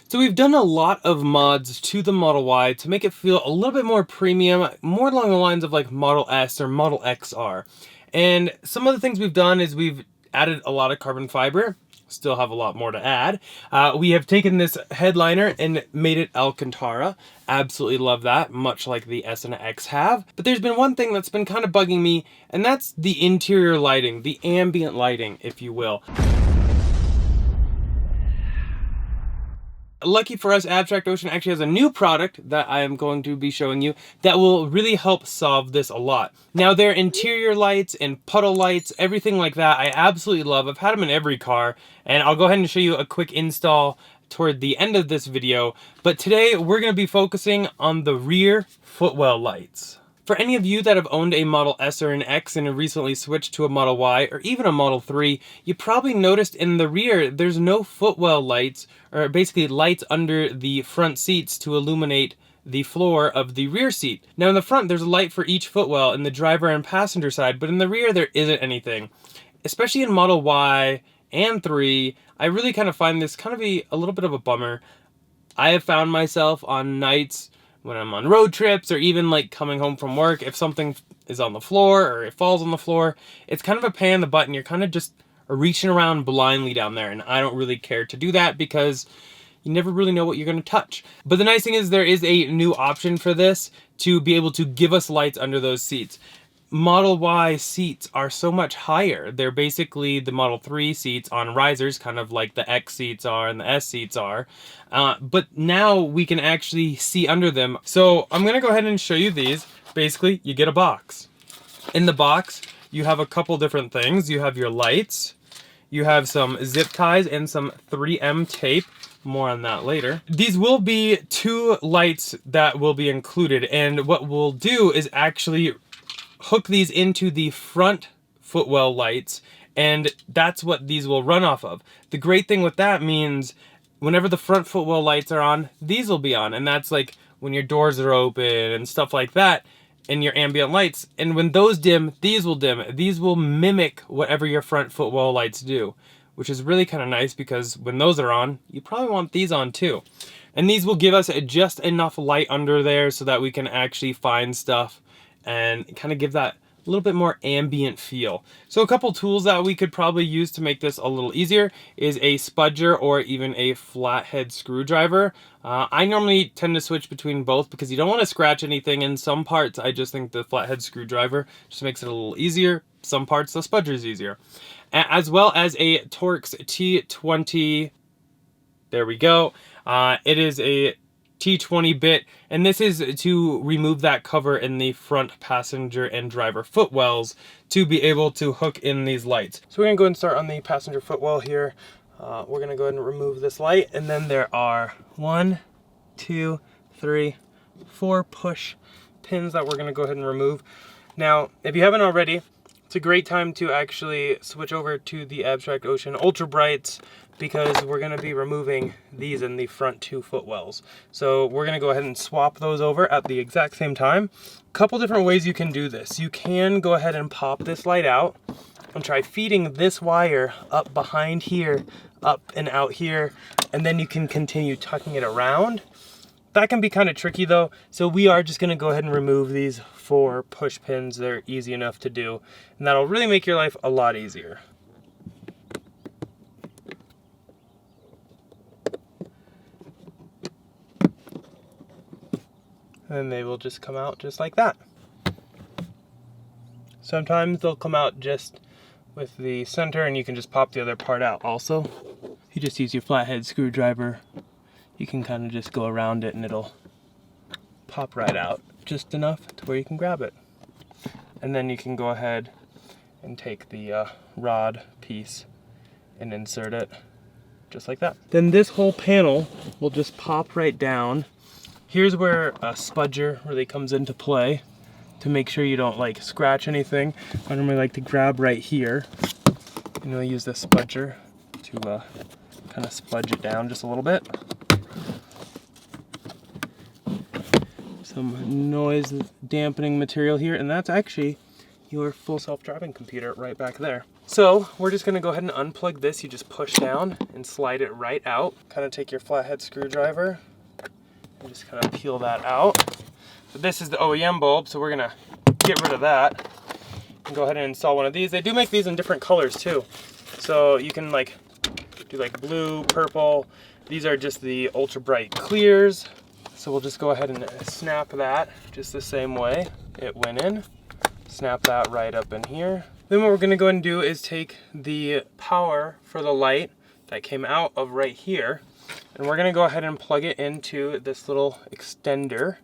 So we've done a lot of mods to the Model Y to make it feel a little bit more premium, more along the lines of like Model S or Model XR. And some of the things we've done is we've added a lot of carbon fiber. Still have a lot more to add. We have taken this headliner and made it Alcantara. Absolutely love that, much like the S and X have. But there's been one thing that's been kind of bugging me, and that's the interior lighting, the ambient lighting, if you will. Lucky for us, Abstract Ocean actually has a new product that I am going to be showing you that will really help solve this a lot. Now, their interior lights and puddle lights, everything like that, I absolutely love. I've had them in every car, and I'll go ahead and show you a quick install toward the end of this video. But today, we're going to be focusing on the rear Footwell lights. For any of you that have owned a Model S or an X and have recently switched to a Model Y or even a Model 3, you probably noticed in the rear there's no Footwell lights, or basically lights under the front seats to illuminate the floor of the rear seat. Now in the front there's a light for each footwell in the driver and passenger side, but in the rear there isn't anything. Especially in Model Y and 3, I really kind of find this kind of be a little bit of a bummer. I have found myself on nights when I'm on road trips or even like coming home from work, if something is on the floor or it falls on the floor, it's kind of a pain in the butt and you're kind of just reaching around blindly down there. And I don't really care to do that because you never really know what you're going to touch. But the nice thing is there is a new option for this to be able to give us lights under those seats. Model Y seats are so much higher. They're basically the Model 3 seats on risers, kind of like the X seats are and the S seats are. But now we can actually see under them. So I'm gonna go ahead and show you these. Basically, you get a box. In the box, you have a couple different things. You have your lights, you have some zip ties and some 3M tape. More on that later. These will be 2 lights that will be included, and what we'll do is actually hook these into the front footwell lights, and that's what these will run off of. The great thing with that means whenever the front footwell lights are on, these will be on, and that's like when your doors are open and stuff like that, and your ambient lights. And when those dim, these will dim. These will mimic whatever your front footwell lights do, which is really kind of nice because when those are on, you probably want these on too. And these will give us just enough light under there so that we can actually find stuff and kind of give that a little bit more ambient feel. So a couple tools that we could probably use to make this a little easier is a spudger or even a flathead screwdriver. I normally tend to switch between both because you don't want to scratch anything. In some parts, I just think the flathead screwdriver just makes it a little easier. Some parts, the spudger is easier. As well as a Torx T20. There we go. It is a T20 bit, and this is to remove that cover in the front passenger and driver footwells to be able to hook in these lights. So we're gonna go ahead and start on the passenger footwell here. We're gonna go ahead and remove this light, and then there are 1, 2, 3, 4 push pins that we're gonna go ahead and remove. Now, if you haven't already, it's a great time to actually switch over to the Abstract Ocean Ultra Brights because we're going to be removing these in the front 2 footwells. So we're going to go ahead and swap those over at the exact same time. A couple different ways you can do this. You can go ahead and pop this light out and try feeding this wire up behind here, up and out here, and then you can continue tucking it around. That can be kind of tricky though, so we are just going to go ahead and remove these 4 push pins. They're easy enough to do, and that'll really make your life a lot easier. And they will just come out just like that. Sometimes they'll come out just with the center and you can just pop the other part out. Also, you just use your flathead screwdriver. You can kind of just go around it and it'll pop right out just enough to where you can grab it. And then you can go ahead and take the rod piece and insert it just like that. Then this whole panel will just pop right down. Here's where a spudger really comes into play to make sure you don't like scratch anything. I normally like to grab right here, and I'll use this spudger to kind of spudge it down just a little bit. Some noise dampening material here, and that's actually your full self-driving computer right back there. So we're just gonna go ahead and unplug this. You just push down and slide it right out. Kind of take your flathead screwdriver and just kind of peel that out. So this is the OEM bulb, so we're gonna get rid of that and go ahead and install one of these. They do make these in different colors too. So you can like do like blue, purple. These are just the ultra bright clears. So we'll just go ahead and snap that just the same way it went in. Snap that right up in here. Then what we're gonna go ahead and do is take the power for the light that came out of right here, and we're gonna go ahead and plug it into this little extender,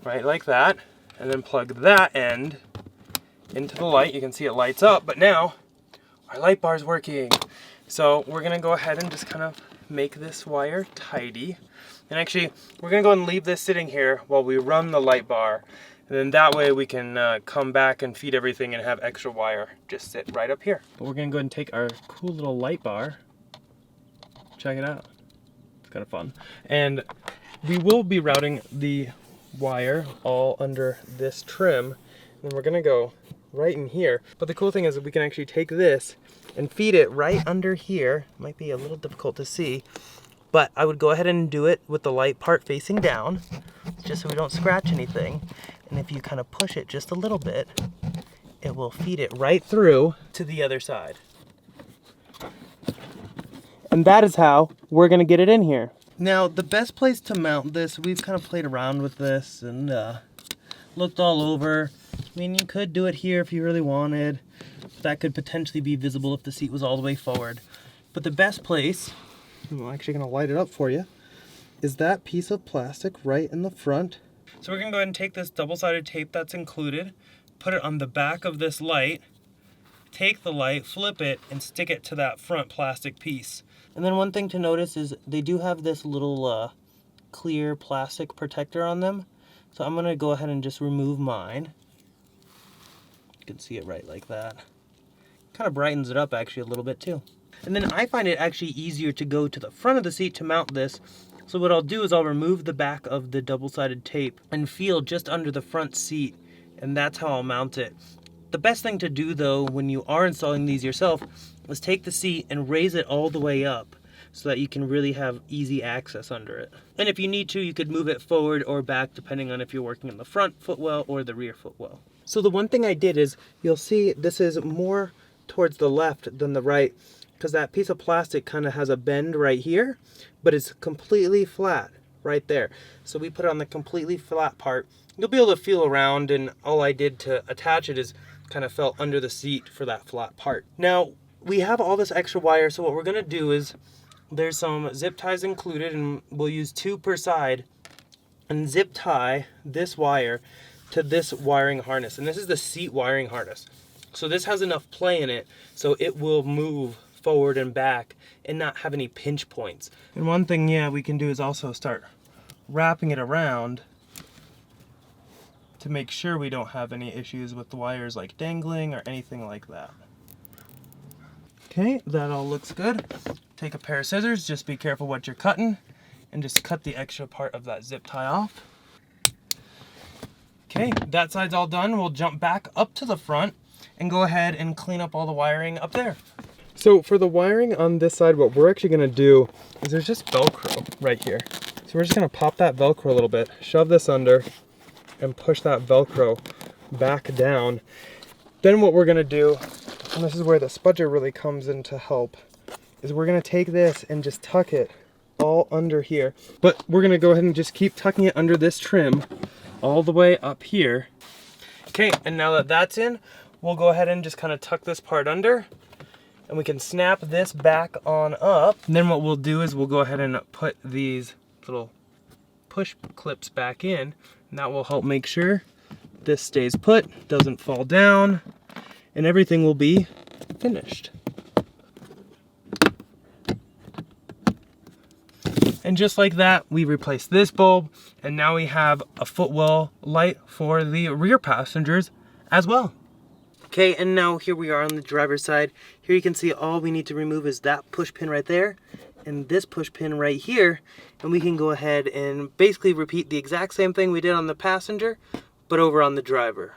right like that, and then plug that end into the light. You can see it lights up, but now our light bar is working. So we're gonna go ahead and just kind of make this wire tidy. And actually, we're gonna go ahead and leave this sitting here while we run the light bar. And then that way we can come back and feed everything and have extra wire just sit right up here. But we're gonna go ahead and take our cool little light bar. Check it out. It's kind of fun. And we will be routing the wire all under this trim. And we're gonna go right in here. But the cool thing is that we can actually take this and feed it right under here. Might be a little difficult to see, but I would go ahead and do it with the light part facing down, just so we don't scratch anything. And if you kind of push it just a little bit, it will feed it right through to the other side. And that is how we're gonna get it in here. Now, the best place to mount this, we've kind of played around with this and looked all over. I mean, you could do it here if you really wanted. That could potentially be visible if the seat was all the way forward. But the best place, I'm actually gonna light it up for you, is that piece of plastic right in the front. So we're gonna go ahead and take this double-sided tape that's included, put it on the back of this light, take the light, flip it, and stick it to that front plastic piece. And then one thing to notice is they do have this little clear plastic protector on them. So I'm gonna go ahead and just remove mine. You can see it right like that. Kind of brightens it up actually a little bit too. And then I find it actually easier to go to the front of the seat to mount this. So what I'll do is I'll remove the back of the double-sided tape and feel just under the front seat, and that's how I'll mount it. The best thing to do though when you are installing these yourself is take the seat and raise it all the way up so that you can really have easy access under it. And if you need to, you could move it forward or back depending on if you're working in the front footwell or the rear footwell. So the one thing I did is, you'll see this is more towards the left than the right, because that piece of plastic kind of has a bend right here, but it's completely flat right there. So we put it on the completely flat part. You'll be able to feel around, and all I did to attach it is kind of felt under the seat for that flat part. Now, we have all this extra wire, so what we're gonna do is, there's some zip ties included, and we'll use 2 per side, and zip tie this wire to this wiring harness. And this is the seat wiring harness. So this has enough play in it, so it will move forward and back and not have any pinch points. And one thing, yeah, we can do is also start wrapping it around to make sure we don't have any issues with the wires like dangling or anything like that. Okay, that all looks good. Take a pair of scissors, just be careful what you're cutting, and just cut the extra part of that zip tie off. Okay, that side's all done. We'll jump back up to the front and go ahead and clean up all the wiring up there. So for the wiring on this side, what we're actually gonna do is there's just Velcro right here. So we're just gonna pop that Velcro a little bit, shove this under, and push that Velcro back down. Then what we're gonna do, and this is where the spudger really comes in to help, is we're gonna take this and just tuck it all under here. But we're gonna go ahead and just keep tucking it under this trim all the way up here. Okay, and now that that's in, we'll go ahead and just kind of tuck this part under, and we can snap this back on up. And then what we'll do is we'll go ahead and put these little push clips back in, and that will help make sure this stays put, doesn't fall down, and everything will be finished. And just like that, we replaced this bulb, and now we have a footwell light for the rear passengers as well. Okay, and now here we are on the driver's side. Here you can see all we need to remove is that push pin right there and this push pin right here, and we can go ahead and basically repeat the exact same thing we did on the passenger, but over on the driver.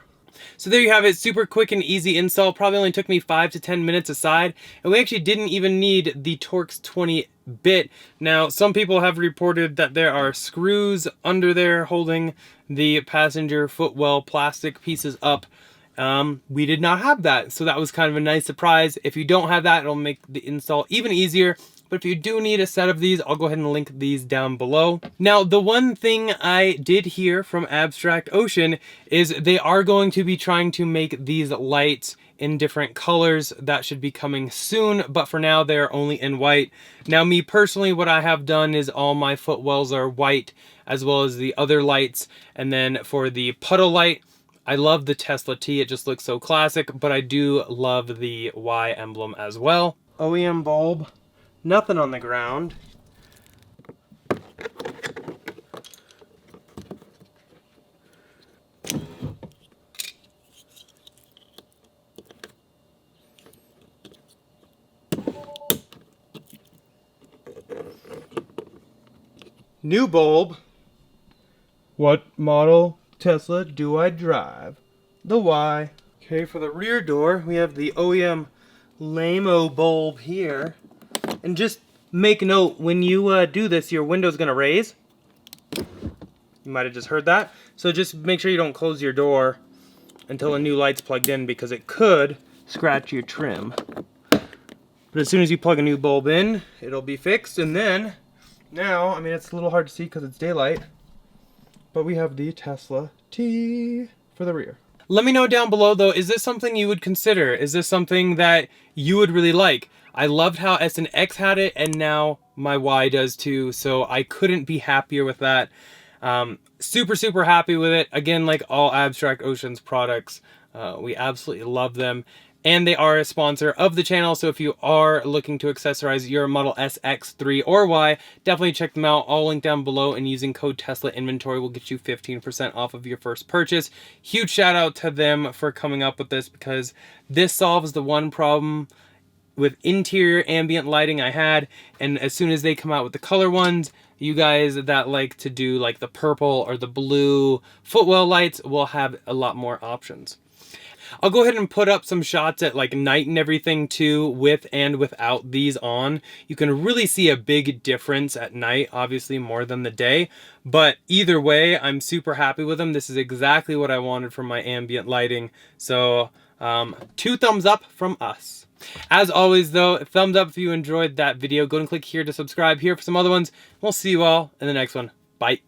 So there you have it, super quick and easy install. Probably only took me 5 to 10 minutes aside, and we actually didn't even need the Torx 20 bit. Now, some people have reported that there are screws under there holding the passenger footwell plastic pieces up. We did not have that, so that was kind of a nice surprise. If you don't have that, it'll make the install even easier. But if you do need a set of these, I'll go ahead and link these down below. Now, the one thing I did hear from Abstract Ocean is they are going to be trying to make these lights in different colors. That should be coming soon, but for now, they're only in white. Now, me personally, what I have done is all my footwells are white, as well as the other lights. And then for the puddle light, I love the Tesla T, it just looks so classic, but I do love the Y emblem as well. OEM bulb. Nothing on the ground. New bulb. What model Tesla do I drive? The Y. Okay, for the rear door, we have the OEM Lamo bulb here. And just make note, when you do this, your window's gonna raise. You might have just heard that. So just make sure you don't close your door until a new light's plugged in, because it could scratch your trim. But as soon as you plug a new bulb in, it'll be fixed. And then, now, I mean, it's a little hard to see because it's daylight, but we have the Tesla T for the rear. Let me know down below though, is this something you would consider? Is this something that you would really like? I loved how S and X had it, and now my Y does too, so I couldn't be happier with that. Super, super happy with it. Again, like all Abstract Ocean's products, we absolutely love them. And they are a sponsor of the channel, so if you are looking to accessorize your Model S, X, 3, or Y, definitely check them out. I'll link down below, and using code Tesla Inventory will get you 15% off of your first purchase. Huge shout out to them for coming up with this, because this solves the one problem with interior ambient lighting I had, and as soon as they come out with the color ones, you guys that like to do like the purple or the blue footwell lights will have a lot more options. I'll go ahead and put up some shots at like night and everything too, with and without these on. You can really see a big difference at night, obviously more than the day, but either way, I'm super happy with them. This is exactly what I wanted for my ambient lighting. So 2 thumbs up from us. As always though, thumbs up if you enjoyed that video. Go and click here to subscribe here for some other ones. We'll see you all in the next one. Bye.